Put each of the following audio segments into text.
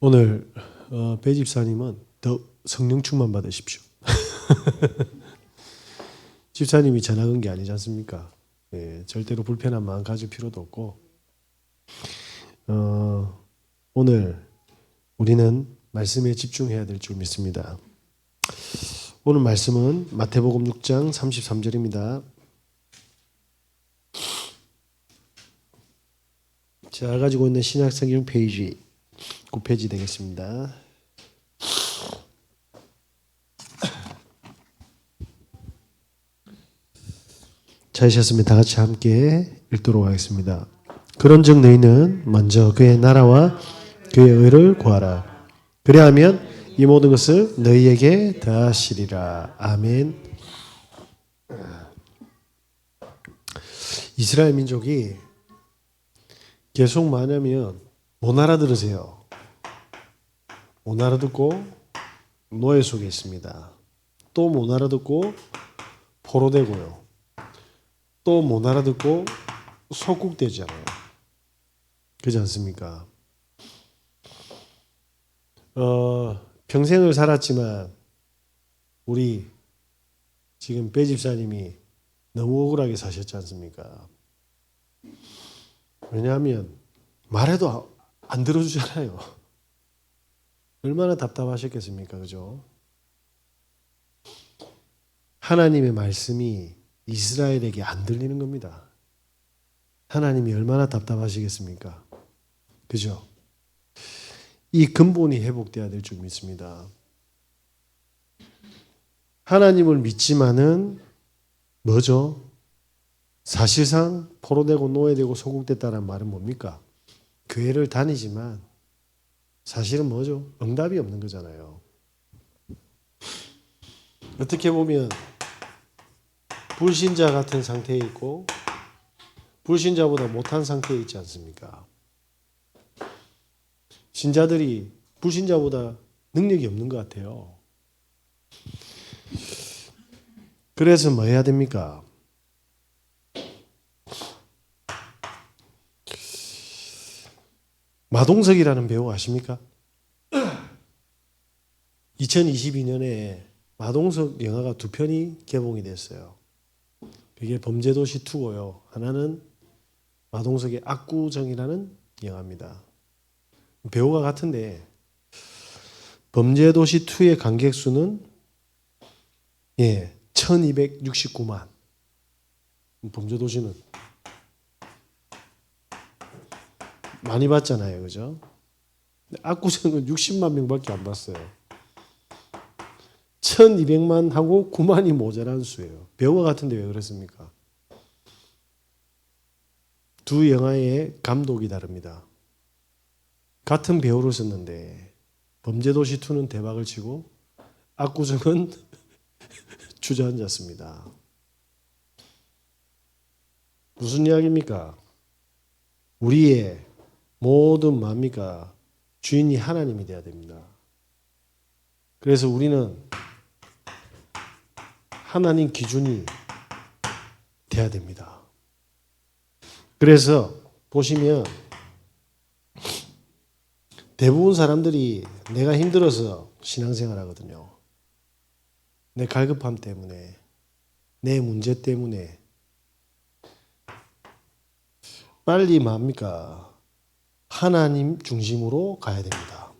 오늘 배 집사님은 더 성령 충만 받으십시오. 집사님이 전화 건 게 아니지 않습니까? 예, 절대로 불편한 마음 가질 필요도 없고 오늘 우리는 말씀에 집중해야 될 줄 믿습니다. 오늘 말씀은 마태복음 6장 33절입니다. 제가 가지고 있는 신약성경 페이지 9페이지 되겠습니다. 찾으셨으면 다 같이 함께 읽도록 하겠습니다. 그런즉 너희는 먼저 그의 나라와 그의 의를 구하라. 그리하면 이 모든 것을 너희에게 더하시리라. 아멘. 이스라엘 민족이 계속 말하면 못 알아들으세요. 못 알아듣고 노예 속에 있습니다. 또 못 알아듣고 포로되고요. 또 못 알아듣고 속국되잖아요. 그렇지 않습니까? 평생을 살았지만 우리 지금 배 집사님이 너무 억울하게 사셨지 않습니까? 왜냐하면 말해도 안 들어주잖아요. 얼마나 답답하셨겠습니까? 그죠? 하나님의 말씀이 이스라엘에게 안 들리는 겁니다. 하나님이 얼마나 답답하시겠습니까? 그죠? 이 근본이 회복돼야 될 줄 믿습니다. 하나님을 믿지만은 뭐죠? 사실상 포로되고 노예되고 소국됐다는 말은 뭡니까? 교회를 다니지만 사실은 뭐죠? 응답이 없는 거잖아요. 어떻게 보면 불신자 같은 상태에 있고 불신자보다 못한 상태에 있지 않습니까? 신자들이 불신자보다 능력이 없는 것 같아요. 그래서 뭐 해야 됩니까? 마동석이라는 배우 아십니까? 2022년에 마동석 영화가 2편이 개봉이 됐어요. 그게 범죄도시 2고요. 하나는 마동석의 압구정이라는 영화입니다. 배우가 같은데 범죄도시 2의 관객 수는 1269만. 범죄도시는 많이 봤잖아요. 그죠? 압구정은 60만 명밖에 안 봤어요. 1200만 하고 9만이 모자란 수예요. 배우가 같은데 왜 그랬습니까? 두 영화의 감독이 다릅니다. 같은 배우를 썼는데 범죄도시 2는 대박을 치고 압구정은 주저앉았습니다. 무슨 이야기입니까? 우리의 모든 뭡니까? 주인이 하나님이 되어야 됩니다. 그래서 우리는 하나님 기준이 돼야 됩니다. 그래서 보시면 대부분 사람들이 내가 힘들어서 신앙생활 하거든요. 내 갈급함 때문에, 내 문제 때문에 빨리 뭡니까? 하나님 중심으로 가야 됩니다.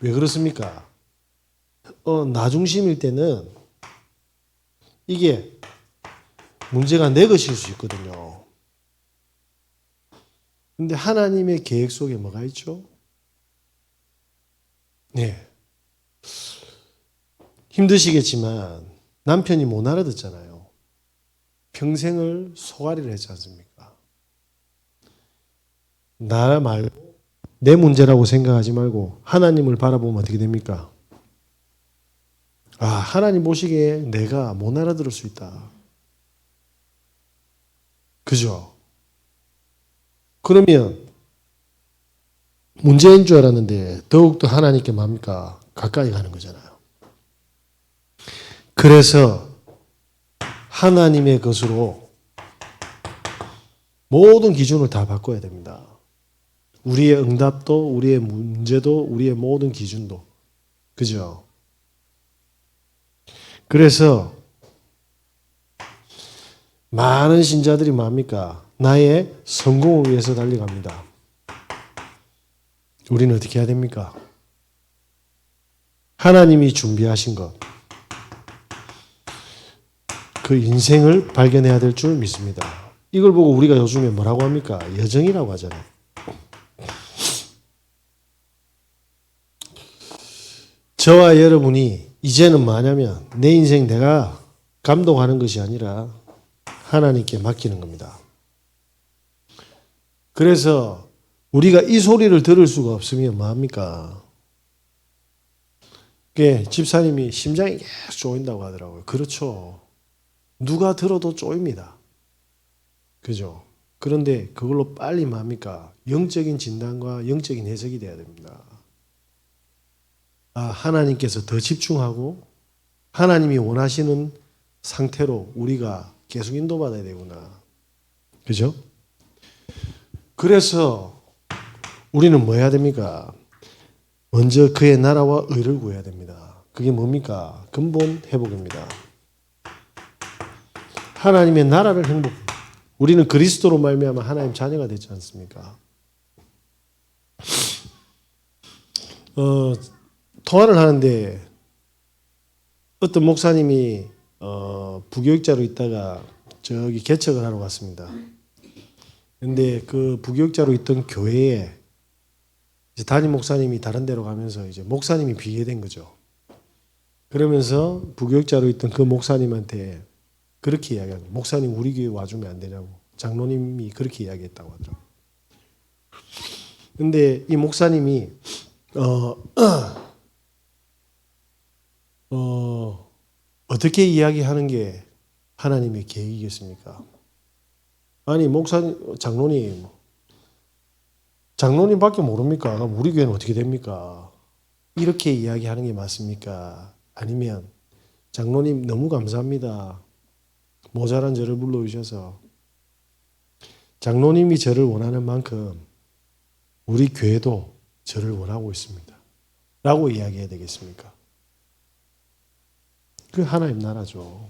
왜 그렇습니까? 나 중심일 때는 이게 문제가 내 것일 수 있거든요. 근데 하나님의 계획 속에 뭐가 있죠? 네. 힘드시겠지만 남편이 못 알아듣잖아요. 평생을 소가리를 했지 않습니까? 나 말고 내 문제라고 생각하지 말고 하나님을 바라보면 어떻게 됩니까? 하나님 보시기에 내가 못 알아들을 수 있다. 그죠? 그러면 문제인 줄 알았는데 더욱더 하나님께 뭡니까? 가까이 가는 거잖아요. 그래서 하나님의 것으로 모든 기준을 다 바꿔야 됩니다. 우리의 응답도, 우리의 문제도, 우리의 모든 기준도. 그죠? 그래서 많은 신자들이 뭡니까? 나의 성공을 위해서 달려갑니다. 우리는 어떻게 해야 됩니까? 하나님이 준비하신 것, 그 인생을 발견해야 될 줄 믿습니다. 이걸 보고 우리가 요즘에 뭐라고 합니까? 여정이라고 하잖아요. 저와 여러분이 이제는 뭐냐면 내 인생 내가 감독하는 것이 아니라 하나님께 맡기는 겁니다. 그래서 우리가 이 소리를 들을 수가 없으면 뭐합니까? 집사님이 심장이 계속 쪼인다고 하더라고요. 그렇죠. 누가 들어도 쪼입니다. 그죠? 그런데 그걸로 빨리 뭐합니까? 영적인 진단과 영적인 해석이 돼야 됩니다. 하나님께서 더 집중하고 하나님이 원하시는 상태로 우리가 계속 인도받아야 되구나. 그죠? 그래서 우리는 뭐 해야 됩니까? 먼저 그의 나라와 의를 구해야 됩니다. 그게 뭡니까? 근본 회복입니다. 하나님의 나라를 행복. 우리는 그리스도로 말미암아 하나님 자녀가 되지 않습니까? 통화를 하는데 어떤 목사님이 부교육자로 있다가 저기 개척을 하러 갔습니다. 근데 그 부교육자로 있던 교회에 이제 담임 목사님이 다른 데로 가면서 이제 목사님이 비교된 거죠. 그러면서 부교육자로 있던 그 목사님한테 그렇게 이야기합니다. 목사님 우리 교회 와주면 안 되냐고. 장로님이 그렇게 이야기했다고 하더라고요. 근데 이 목사님이 어떻게 이야기하는 게 하나님의 계획이겠습니까? 아니 목사님, 장로님밖에 모릅니까? 그럼 우리 교회는 어떻게 됩니까? 이렇게 이야기하는 게 맞습니까? 아니면 장로님 너무 감사합니다. 모자란 저를 불러주셔서 장로님이 저를 원하는 만큼 우리 교회도 저를 원하고 있습니다. 라고 이야기해야 되겠습니까? 그 하나님 나라죠.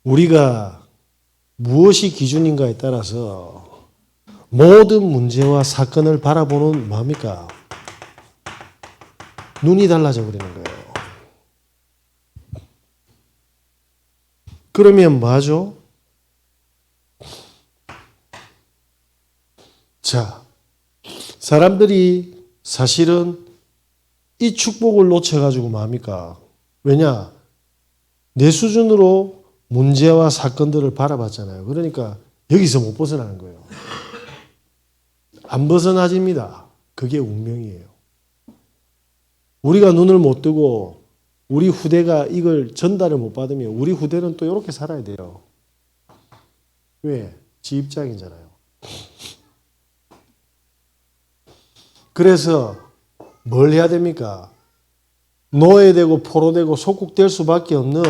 우리가 무엇이 기준인가에 따라서 모든 문제와 사건을 바라보는 뭡니까? 눈이 달라져 버리는 거예요. 그러면 뭐하죠? 자, 사람들이 사실은 이 축복을 놓쳐가지고 뭐합니까? 왜냐? 내 수준으로 문제와 사건들을 바라봤잖아요. 그러니까 여기서 못 벗어나는 거예요. 안 벗어나집니다. 그게 운명이에요. 우리가 눈을 못 뜨고 우리 후대가 이걸 전달을 못 받으면 우리 후대는 또 이렇게 살아야 돼요. 왜? 지 입장이잖아요. 그래서 뭘 해야 됩니까? 노예되고 포로되고 속국될 수밖에 없는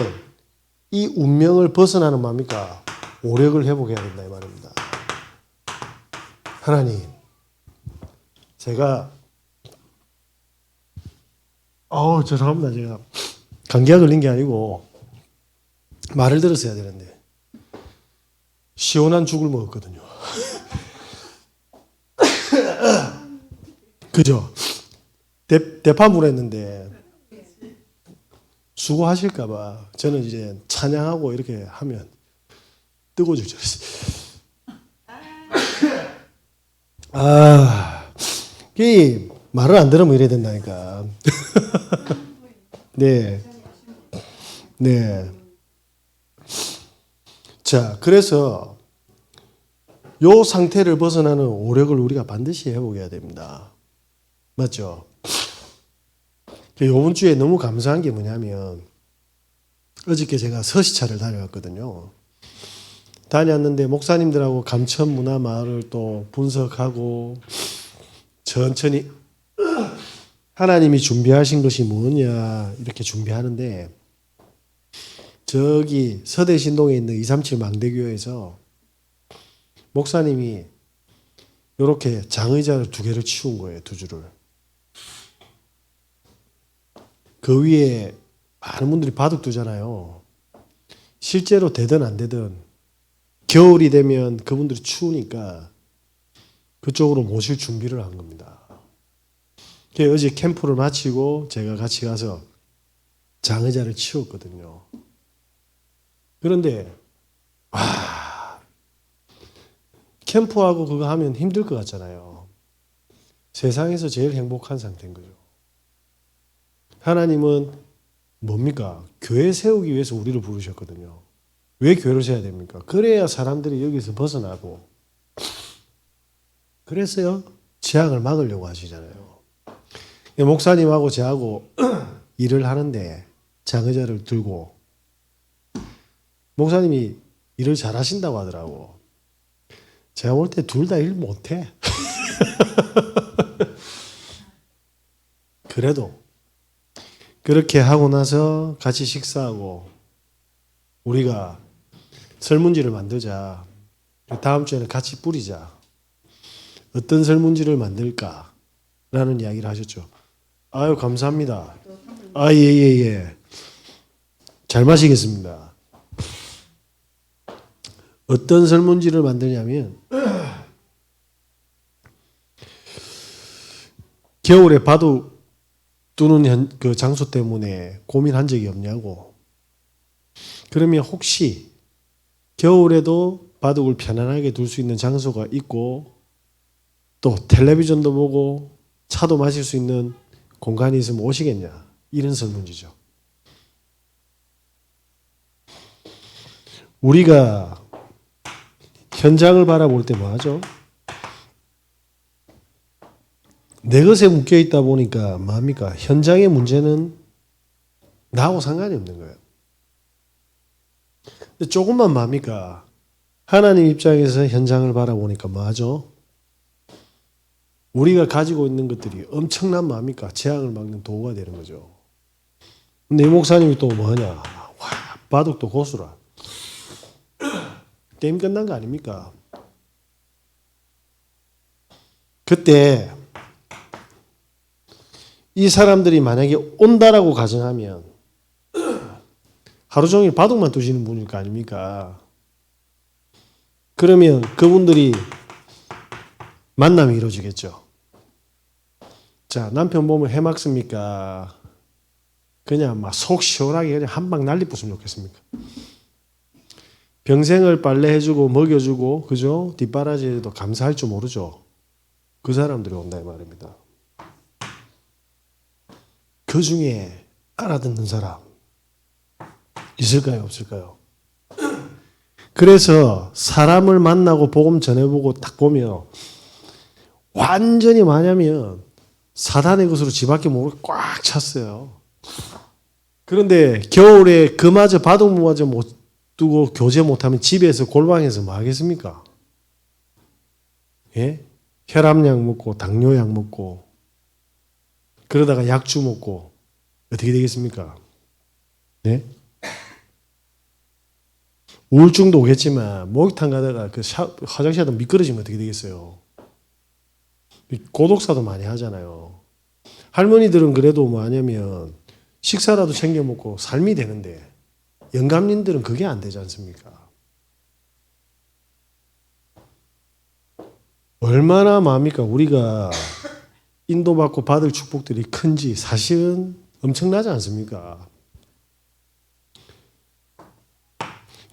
이 운명을 벗어나는 뭡니까? 오력을 회복해야 된다 이 말입니다. 하나님, 제가 죄송합니다. 제가 감기가 걸린 게 아니고 말을 들었어야 되는데 시원한 죽을 먹었거든요. 그죠? 대파물 했는데 수고하실까봐 저는 이제 찬양하고 이렇게 하면 뜨거워질 줄 알았어요. 이 말을 안 들으면 이래야 된다니까. 네. 네. 자, 그래서 요 상태를 벗어나는 오력을 우리가 반드시 회복해야 됩니다. 맞죠? 이번 주에 너무 감사한 게 뭐냐면 어저께 제가 서시차를 다녀왔거든요. 다녀왔는데 목사님들하고 감천 문화 마을을 또 분석하고 천천히 하나님이 준비하신 것이 뭐냐 이렇게 준비하는데 저기 서대신동에 있는 237 망대교회에서 목사님이 이렇게 장의자를 2개를 치운 거예요. 2줄을. 그 위에 많은 분들이 바둑 두잖아요. 실제로 되든 안 되든 겨울이 되면 그분들이 추우니까 그쪽으로 모실 준비를 한 겁니다. 어제 캠프를 마치고 제가 같이 가서 장의자를 치웠거든요. 그런데 캠프하고 그거 하면 힘들 것 같잖아요. 세상에서 제일 행복한 상태인 거죠. 하나님은 뭡니까? 교회 세우기 위해서 우리를 부르셨거든요. 왜 교회를 세워야 됩니까? 그래야 사람들이 여기서 벗어나고 그래서요 재앙을 막으려고 하시잖아요. 목사님하고 저하고 일을 하는데 장의자를 들고 목사님이 일을 잘하신다고 하더라고. 제가 볼 때 둘 다 일 못해. 그래도 그렇게 하고 나서 같이 식사하고 우리가 설문지를 만들자. 다음 주에는 같이 뿌리자. 어떤 설문지를 만들까라는 이야기를 하셨죠. 아유 감사합니다. 예예예. 잘 마시겠습니다. 어떤 설문지를 만드냐면 겨울에 바둑 두는 그 장소 때문에 고민한 적이 없냐고. 그러면 혹시 겨울에도 바둑을 편안하게 둘 수 있는 장소가 있고 또 텔레비전도 보고 차도 마실 수 있는 공간이 있으면 오시겠냐. 이런 설문지죠. 우리가 현장을 바라볼 때 뭐하죠? 내 것에 묶여 있다 보니까 뭐합니까? 현장의 문제는 나하고 상관이 없는 거예요. 근데 조금만 뭐합니까? 하나님 입장에서 현장을 바라보니까 뭐하죠? 우리가 가지고 있는 것들이 엄청난 뭐합니까? 재앙을 막는 도구가 되는 거죠. 근데 이 목사님이 또 뭐하냐? 와, 바둑도 고수라. 게임 끝난 거 아닙니까? 그때 이 사람들이 만약에 온다라고 가정하면 하루 종일 바둑만 두시는 분일 거 아닙니까? 그러면 그분들이 만남이 이루어지겠죠. 자, 남편 보면 해맑습니까? 그냥 막 속 시원하게 그냥 한 방 날리붙으면 좋겠습니까? 평생을 빨래해주고 먹여주고 그죠? 뒷바라지에도 감사할 줄 모르죠. 그 사람들이 온다 이 말입니다. 그 중에 알아듣는 사람 있을까요? 없을까요? 그래서 사람을 만나고 복음 전해보고 딱 보면 완전히 뭐냐면 사단의 것으로 집 밖에 모르게 꽉 찼어요. 그런데 겨울에 그마저 바둑마저 못 두고 교제 못하면 집에서 골방에서 뭐 하겠습니까? 예? 혈압약 먹고 당뇨약 먹고 그러다가 약주 먹고 어떻게 되겠습니까? 네? 우울증도 오겠지만 목욕탕 가다가 그 화장실 하다 미끄러지면 어떻게 되겠어요? 고독사도 많이 하잖아요. 할머니들은 그래도 뭐 하냐면 식사라도 챙겨 먹고 삶이 되는데 영감님들은 그게 안 되지 않습니까? 얼마나 마음입니까? 우리가 인도받고 받을 축복들이 큰지 사실은 엄청나지 않습니까?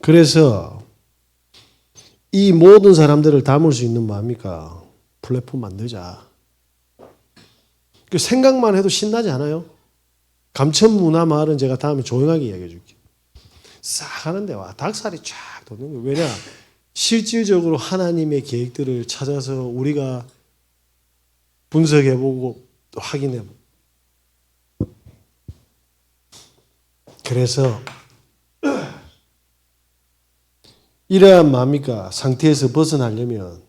그래서 이 모든 사람들을 담을 수 있는 마음입니까? 플랫폼 만들자. 그 생각만 해도 신나지 않아요? 감천문화 마을은 제가 다음에 조용하게 이야기해 줄게요. 싹 하는데 와 닭살이 쫙 돋는 거예요. 왜냐? 실질적으로 하나님의 계획들을 찾아서 우리가 분석해보고 확인해보고 그래서 이러한 마음입니까? 상태에서 벗어나려면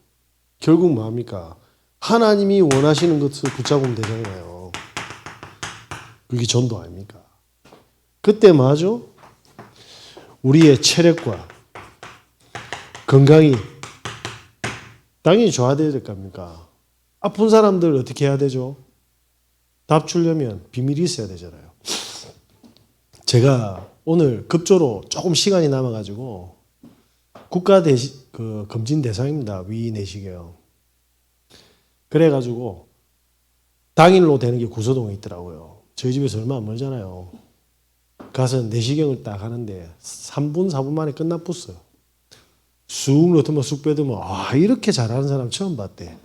결국 마음입니까? 하나님이 원하시는 것을 붙잡으면 되잖아요. 그게 전도 아닙니까? 그때 뭐하죠? 우리의 체력과 건강이 당연히 좋아야 될 겁니까? 아픈 사람들 어떻게 해야 되죠? 답 주려면 비밀이 있어야 되잖아요. 제가 오늘 급조로 조금 시간이 남아가지고 국가 검진 대상입니다. 위 내시경. 그래가지고 당일로 되는 게 구서동에 있더라고요. 저희 집에서 얼마 안 멀잖아요. 가서 내시경을 딱 하는데 3분, 4분 만에 끝나붙어요. 쑥 넣더만 쑥 빼더만 이렇게 잘하는 사람 처음 봤대.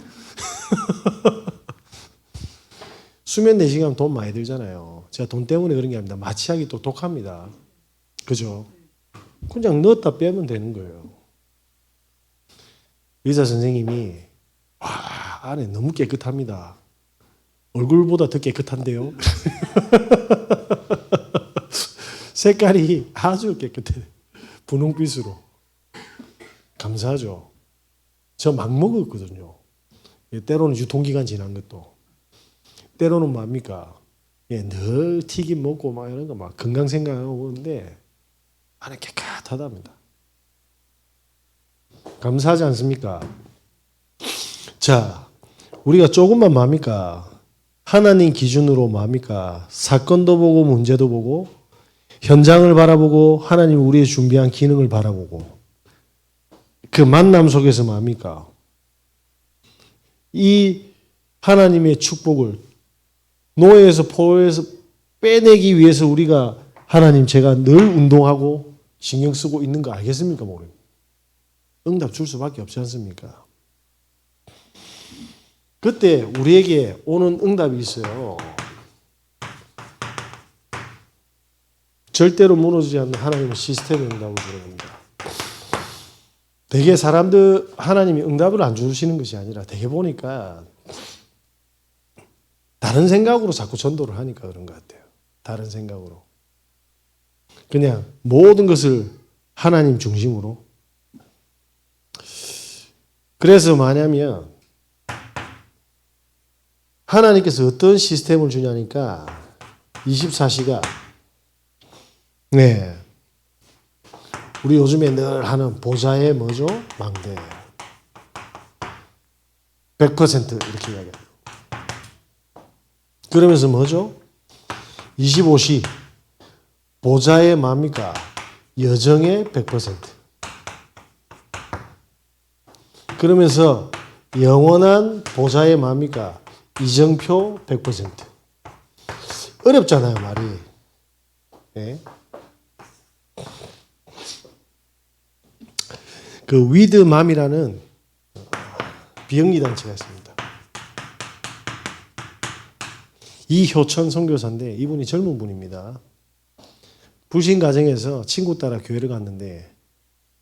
수면 내시경 돈 많이 들잖아요. 제가 돈 때문에 그런 게 아닙니다. 마취하기 또 독합니다. 그죠? 그냥 넣었다 빼면 되는 거예요. 의사 선생님이 안에 너무 깨끗합니다. 얼굴보다 더 깨끗한데요. 색깔이 아주 깨끗해. 분홍빛으로. 감사하죠. 저 막 먹었거든요. 때로는 유통기간 지난 것도. 때로는 뭡니까? 늘 튀김 먹고 막 이런 거 막 건강 생각하고 오는데 안에 깨끗하답니다. 감사하지 않습니까? 자, 우리가 조금만 뭡니까? 하나님 기준으로 뭡니까? 사건도 보고 문제도 보고 현장을 바라보고 하나님 우리의 준비한 기능을 바라보고 그 만남 속에서 뭡니까? 이 하나님의 축복을 노예에서 포로에서 빼내기 위해서 우리가 하나님 제가 늘 운동하고 신경 쓰고 있는 거 알겠습니까? 모릅니다. 응답 줄 수밖에 없지 않습니까? 그때 우리에게 오는 응답이 있어요. 절대로 무너지지 않는 하나님의 시스템의 응답을 주는 겁니다. 되게 사람들 하나님이 응답을 안 주시는 것이 아니라 되게 보니까 다른 생각으로 자꾸 전도를 하니까 그런 것 같아요. 다른 생각으로. 그냥 모든 것을 하나님 중심으로. 그래서 뭐냐면 하나님께서 어떤 시스템을 주냐니까 24시간 우리 요즘에 늘 하는 보좌의 뭐죠? 망대 100% 이렇게 이야기해요. 그러면서 뭐죠? 25시 보좌의 뭡니까? 여정의 100%. 그러면서 영원한 보좌의 뭡니까? 이정표 100%. 어렵잖아요, 말이. 네. 그 위드맘이라는 비영리 단체가 있습니다. 이효천 선교사인데 이분이 젊은 분입니다. 불신 가정에서 친구 따라 교회를 갔는데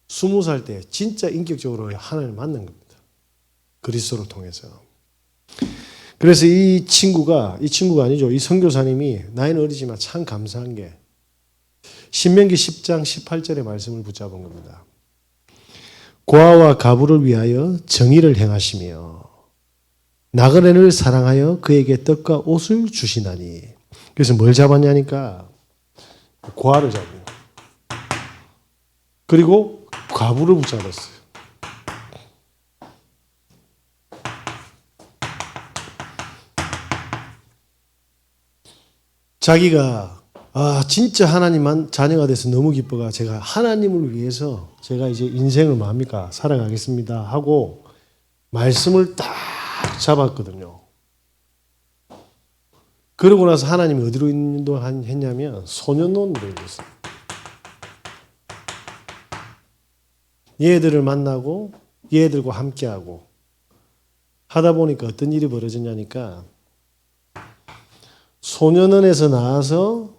20살 때 진짜 인격적으로 하나님을 만난 겁니다. 그리스도를 통해서. 그래서 이 친구가 아니죠. 이 선교사님이 나이는 어리지만 참 감사한 게 신명기 10장 18절의 말씀을 붙잡은 겁니다. 고아와 가부를 위하여 정의를 행하시며 나그네를 사랑하여 그에게 떡과 옷을 주시나니. 그래서 뭘 잡았냐니까 고아를 잡고 그리고 과부를 붙잡았어요. 자기가 진짜 하나님만 자녀가 돼서 너무 기뻐가 제가 하나님을 위해서 제가 이제 인생을 뭡니까 살아가겠습니다 하고 말씀을 딱 잡았거든요. 그러고 나서 하나님이 어디로 인도했냐면 소년원으로 인도했어요. 얘들을 만나고 얘들과 함께하고 하다 보니까 어떤 일이 벌어졌냐니까 소년원에서 나와서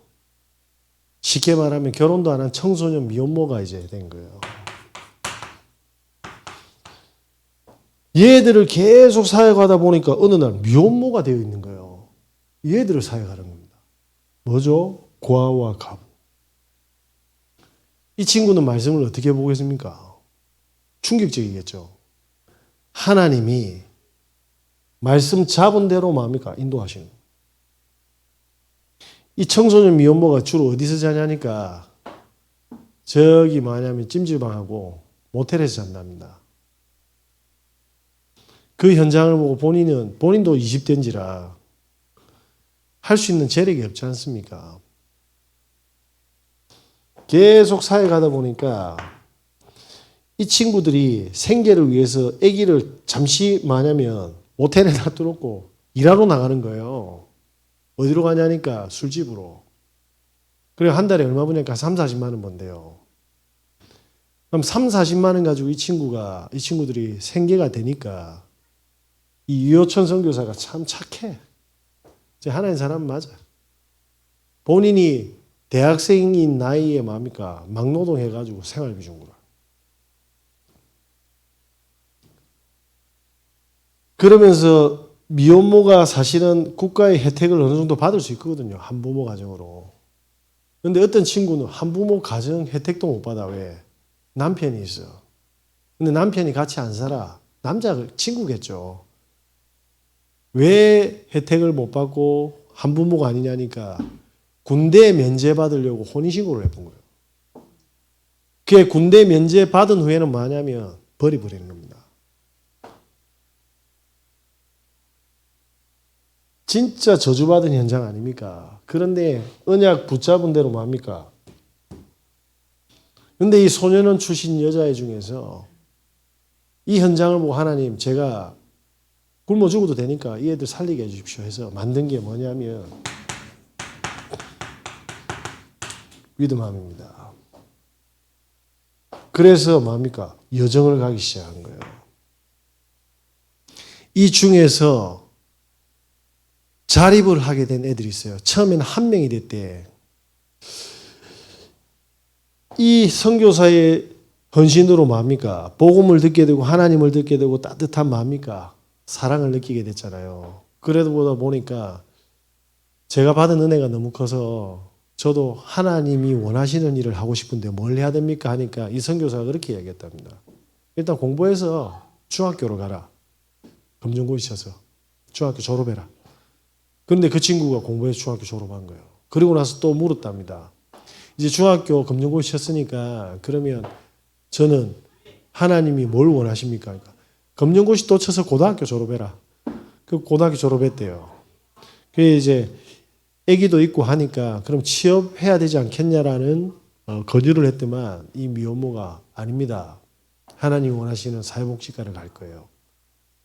쉽게 말하면 결혼도 안 한 청소년 미혼모가 이제 된 거예요. 얘들을 계속 사역하다 보니까 어느 날 미혼모가 되어 있는 거예요. 얘들을 사역하는 겁니다. 뭐죠? 고아와 가부. 이 친구는 말씀을 어떻게 보겠습니까? 충격적이겠죠. 하나님이 말씀 잡은 대로 뭡니까? 인도하시는 거예요. 이 청소년 미혼모가 주로 어디서 자냐니까 저기 뭐냐면 찜질방하고 모텔에서 잔답니다. 그 현장을 보고 본인도 20대인지라 할 수 있는 재력이 없지 않습니까? 계속 사회 가다 보니까 이 친구들이 생계를 위해서 아기를 잠시 마냐면 모텔에 놔두고 일하러 나가는 거예요. 어디로 가냐니까 술집으로. 그래 한 달에 얼마 버니까 3, 40만 원 번대요. 그럼 3, 40만 원 가지고 이 친구들이 생계가 되니까 이 유효천 선교사가 참 착해. 하나님 사람 맞아. 본인이 대학생인 나이에 뭡니까? 막노동해가지고 생활비 준 거라. 그러면서 미혼모가 사실은 국가의 혜택을 어느 정도 받을 수 있거든요. 한부모 가정으로. 그런데 어떤 친구는 한부모 가정 혜택도 못 받아. 왜? 남편이 있어. 근데 남편이 같이 안 살아. 남자 친구겠죠. 왜 혜택을 못 받고 한부모가 아니냐니까 군대 면제 받으려고 혼인신고를 해본 거예요. 그게 군대 면제 받은 후에는 뭐냐면 버리버리는 겁니다. 진짜 저주받은 현장 아닙니까? 그런데 언약 붙잡은 대로 뭡니까? 근데 이 소년원 출신 여자애 중에서 이 현장을 보고 하나님 제가 굶어 죽어도 되니까 이 애들 살리게 해주십시오 해서 만든 게 뭐냐면 위드맘입니다. 그래서 뭡니까? 여정을 가기 시작한 거예요. 이 중에서 자립을 하게 된 애들이 있어요. 처음에는 한 명이 됐대. 이 선교사의 헌신으로 뭡니까? 복음을 듣게 되고 하나님을 듣게 되고 따뜻한 뭡니까? 사랑을 느끼게 됐잖아요. 그래도 보다 보니까 제가 받은 은혜가 너무 커서 저도 하나님이 원하시는 일을 하고 싶은데 뭘 해야 됩니까? 하니까 이 선교사가 그렇게 얘기했답니다. 일단 공부해서 중학교로 가라. 검정고시 쳐서 중학교 졸업해라. 그런데 그 친구가 공부해서 중학교 졸업한 거예요. 그리고 나서 또 물었답니다. 이제 중학교 검정고시 쳤으니까 그러면 저는 하나님이 뭘 원하십니까? 그러니까 검정고시 또 쳐서 고등학교 졸업해라. 그 고등학교 졸업했대요. 그게 이제 아기도 있고 하니까 그럼 취업해야 되지 않겠냐라는 권유를 했더만 이 미혼모가 아닙니다. 하나님이 원하시는 사회복지과를 갈 거예요.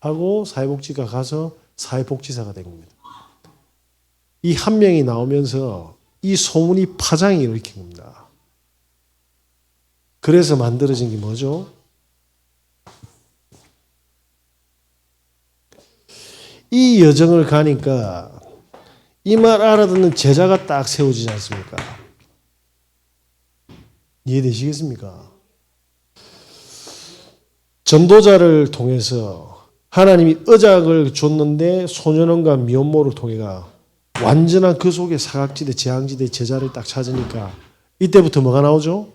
하고 사회복지과 가서 사회복지사가 된 겁니다. 이 한 명이 나오면서 이 소문이 파장이 일으킨 겁니다. 그래서 만들어진 게 뭐죠? 이 여정을 가니까 이 말 알아듣는 제자가 딱 세워지지 않습니까? 이해되시겠습니까? 전도자를 통해서 하나님이 언약을 줬는데 소년원과 미혼모를 통해가 완전한 그 속에 사각지대, 재앙지대 제자를 딱 찾으니까 이때부터 뭐가 나오죠?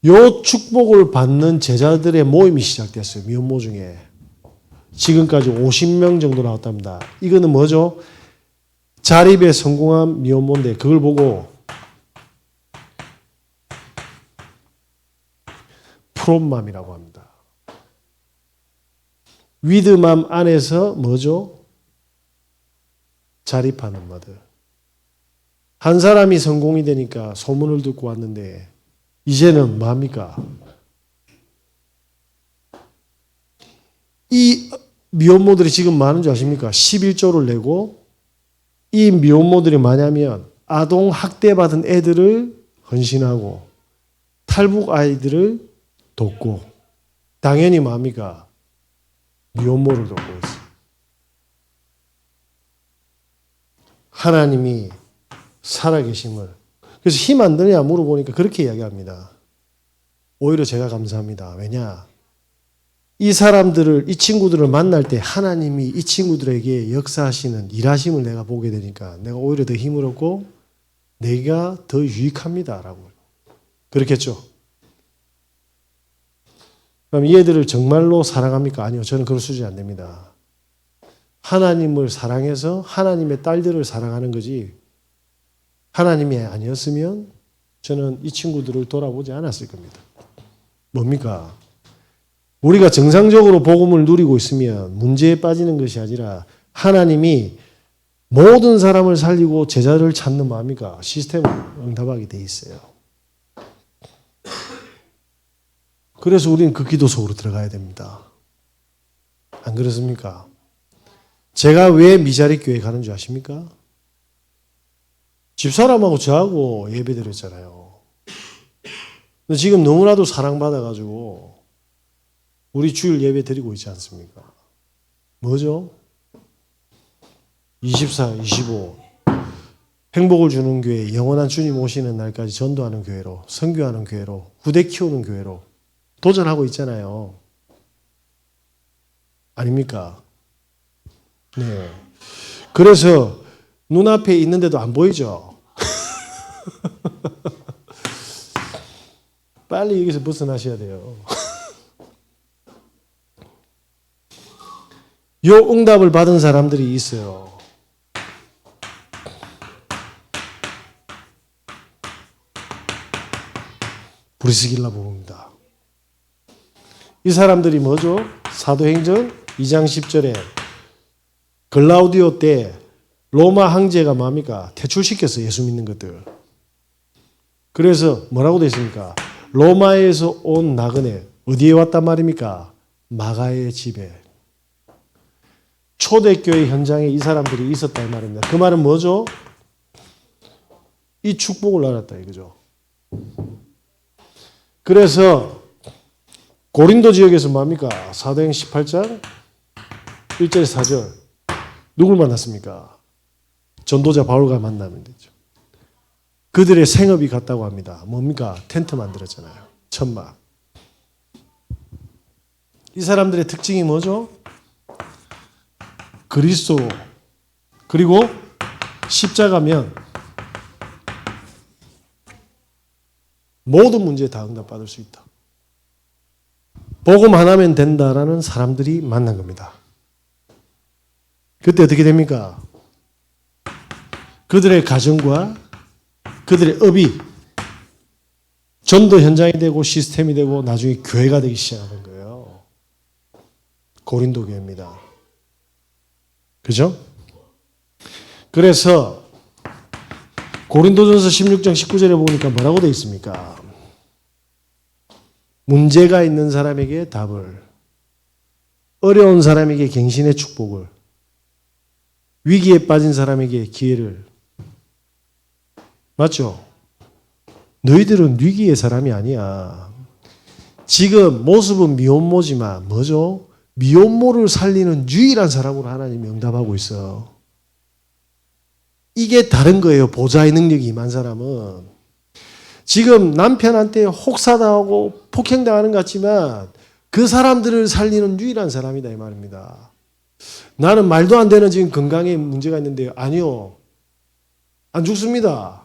요 축복을 받는 제자들의 모임이 시작됐어요. 미혼모 중에. 지금까지 50명 정도 나왔답니다. 이거는 뭐죠? 자립에 성공한 미혼모인데 그걸 보고 프롬맘이라고 합니다. 위드맘 안에서 뭐죠? 자립하는 엄마들. 한 사람이 성공이 되니까 소문을 듣고 왔는데 이제는 뭡니까? 이 미혼모들이 지금 많은 줄 아십니까? 11조를 내고 이 미혼모들이 뭐냐면 아동 학대받은 애들을 헌신하고 탈북 아이들을 돕고 당연히 뭡니까? 미혼모를 돕고 있어요. 하나님이 살아계심을. 그래서 힘 안 드냐 물어보니까 그렇게 이야기합니다. 오히려 제가 감사합니다. 왜냐? 이 사람들을, 이 친구들을 만날 때 하나님이 이 친구들에게 역사하시는 일하심을 내가 보게 되니까 내가 오히려 더 힘을 얻고 내가 더 유익합니다. 라고. 그렇겠죠? 그럼 이 애들을 정말로 사랑합니까? 아니요. 저는 그럴 수준이 안 됩니다. 하나님을 사랑해서 하나님의 딸들을 사랑하는 거지 하나님이 아니었으면 저는 이 친구들을 돌아보지 않았을 겁니다. 뭡니까? 우리가 정상적으로 복음을 누리고 있으면 문제에 빠지는 것이 아니라 하나님이 모든 사람을 살리고 제자를 찾는 마음이가 시스템을 응답하게 돼 있어요. 그래서 우리는 그 기도 속으로 들어가야 됩니다. 안 그렇습니까? 제가 왜 미자리 교회 가는 줄 아십니까? 집사람하고 저하고 예배 드렸잖아요. 근데 지금 너무나도 사랑받아가지고 우리 주일 예배 드리고 있지 않습니까? 뭐죠? 24, 25 행복을 주는 교회, 영원한 주님 오시는 날까지 전도하는 교회로, 선교하는 교회로, 후대 키우는 교회로 도전하고 있잖아요. 아닙니까? 네. 그래서 눈앞에 있는데도 안 보이죠? 빨리 여기서 벗어나셔야 돼요. 요 응답을 받은 사람들이 있어요. 브리스길라 부부입니다. 이 사람들이 뭐죠? 사도행전 2장 10절에 글라우디오 때 로마 황제가 뭡니까? 퇴출시켰어요. 예수 믿는 것들. 그래서 뭐라고 되어 있습니까? 로마에서 온 나그네 어디에 왔단 말입니까? 마가의 집에. 초대교회 현장에 이 사람들이 있었다 이 말입니다. 그 말은 뭐죠? 이 축복을 알았다 이거죠. 그래서 고린도 지역에서 뭡니까? 사도행 18장 1절 4절 누굴 만났습니까? 전도자 바울과 만나면 되죠. 그들의 생업이 같다고 합니다. 뭡니까? 텐트 만들었잖아요. 천막. 이 사람들의 특징이 뭐죠? 그리스도 그리고 십자가면 모든 문제에 다 응답받을 수 있다. 복음 하나면 된다라는 사람들이 만난 겁니다. 그때 어떻게 됩니까? 그들의 가정과 그들의 업이 전도 현장이 되고 시스템이 되고 나중에 교회가 되기 시작하는 거예요. 고린도 교회입니다. 그죠? 그래서 고린도전서 16장 19절에 보니까 뭐라고 되어 있습니까? 문제가 있는 사람에게 답을, 어려운 사람에게 갱신의 축복을, 위기에 빠진 사람에게 기회를. 맞죠? 너희들은 위기의 사람이 아니야. 지금 모습은 미혼모지만 뭐죠? 미혼모를 살리는 유일한 사람으로 하나님이 응답하고 있어. 이게 다른 거예요. 보좌의 능력이 임한 사람은. 지금 남편한테 혹사당하고 폭행당하는 것 같지만 그 사람들을 살리는 유일한 사람이다 이 말입니다. 나는 말도 안 되는 지금 건강에 문제가 있는데요. 아니요. 안 죽습니다.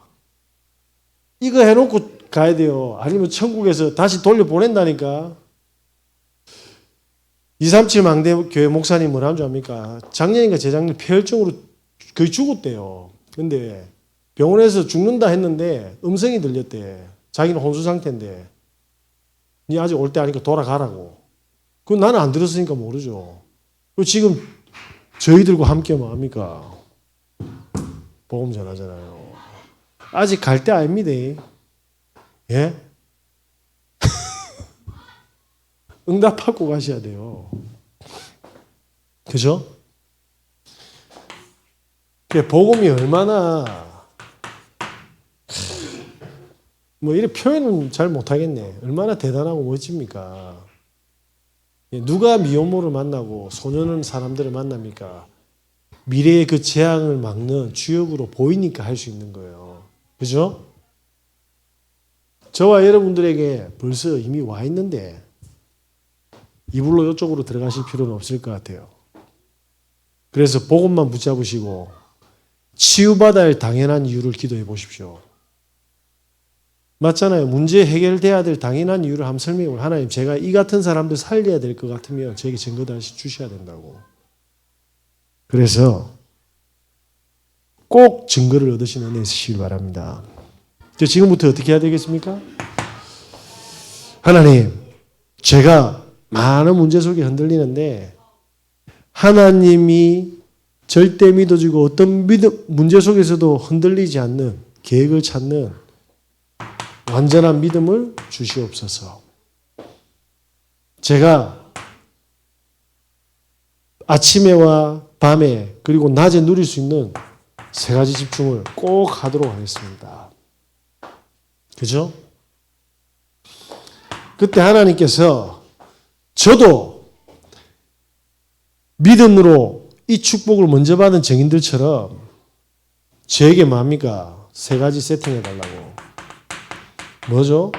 이거 해놓고 가야 돼요. 아니면 천국에서 다시 돌려보낸다니까. 237 망대교회 목사님 뭐라는 줄 압니까? 작년인가 재작년 폐혈증으로 거의 죽었대요. 근데 병원에서 죽는다 했는데 음성이 들렸대. 자기는 혼수 상태인데 니 아직 올 때 아니까 돌아가라고. 그건 나는 안 들었으니까 모르죠. 그리고 지금 저희들과 함께 뭐 합니까? 복음 전하잖아요. 아직 갈 때 아닙니다. 예? 응답하고 가셔야 돼요. 그죠? 복음이 얼마나 뭐 이런 표현은 잘 못하겠네. 얼마나 대단하고 멋집니까? 누가 미혼모를 만나고 소년은 사람들을 만납니까? 미래의 그 재앙을 막는 주역으로 보이니까 할 수 있는 거예요. 그죠? 저와 여러분들에게 벌써 이미 와 있는데 이불로 이쪽으로 들어가실 필요는 없을 것 같아요. 그래서 복음만 붙잡으시고 치유받아야 할 당연한 이유를 기도해 보십시오. 맞잖아요. 문제 해결돼야 될 당연한 이유를 한번 설명을. 하나님 제가 이 같은 사람들 살려야 될 것 같으면 저에게 증거 다시 주셔야 된다고. 그래서 꼭 증거를 얻으시는 은혜 있으시길 바랍니다. 지금부터 어떻게 해야 되겠습니까? 하나님 제가 많은 문제 속에 흔들리는데 하나님이 절대 믿어지고 어떤 문제 속에서도 흔들리지 않는 계획을 찾는 완전한 믿음을 주시옵소서. 제가 아침에와 밤에 그리고 낮에 누릴 수 있는 세 가지 집중을 꼭 하도록 하겠습니다. 그죠? 그때 하나님께서 저도 믿음으로 이 축복을 먼저 받은 증인들처럼 저에게 뭡니까? 세 가지 세팅해 달라고. 뭐죠?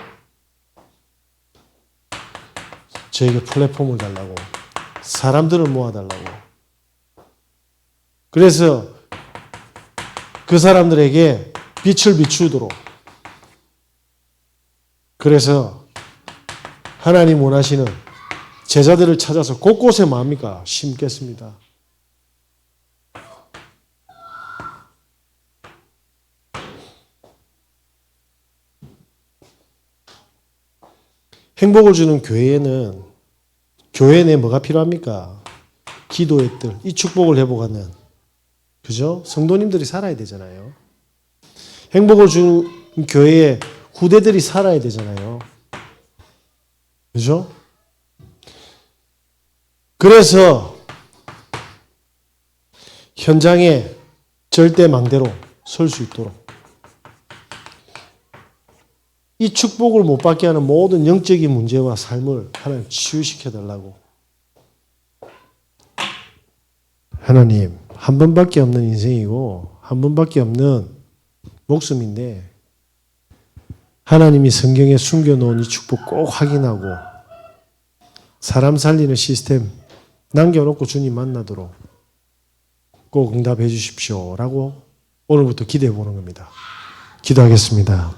저에게 플랫폼을 달라고. 사람들을 모아달라고. 그래서 그 사람들에게 빛을 비추도록. 그래서 하나님 원하시는 제자들을 찾아서 곳곳에 뭡니까? 심겠습니다. 행복을 주는 교회에는 교회 내에 뭐가 필요합니까? 기도의 뜰, 이 축복을 회복하는, 그죠? 성도님들이 살아야 되잖아요. 행복을 주는 교회에 후대들이 살아야 되잖아요. 그죠? 그래서 현장에 절대 망대로 설 수 있도록 이 축복을 못 받게 하는 모든 영적인 문제와 삶을 하나님 치유시켜 달라고. 하나님, 한 번밖에 없는 인생이고 한 번밖에 없는 목숨인데 하나님이 성경에 숨겨놓은 이 축복 꼭 확인하고 사람 살리는 시스템 남겨놓고 주님 만나도록 꼭 응답해 주십시오 라고 오늘부터 기대해 보는 겁니다. 기도하겠습니다.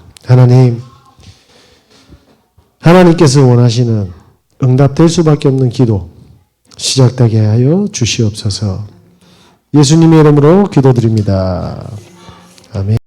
하나님께서 원하시는 응답될 수밖에 없는 기도 시작되게 하여 주시옵소서. 예수님의 이름으로 기도드립니다. 아멘.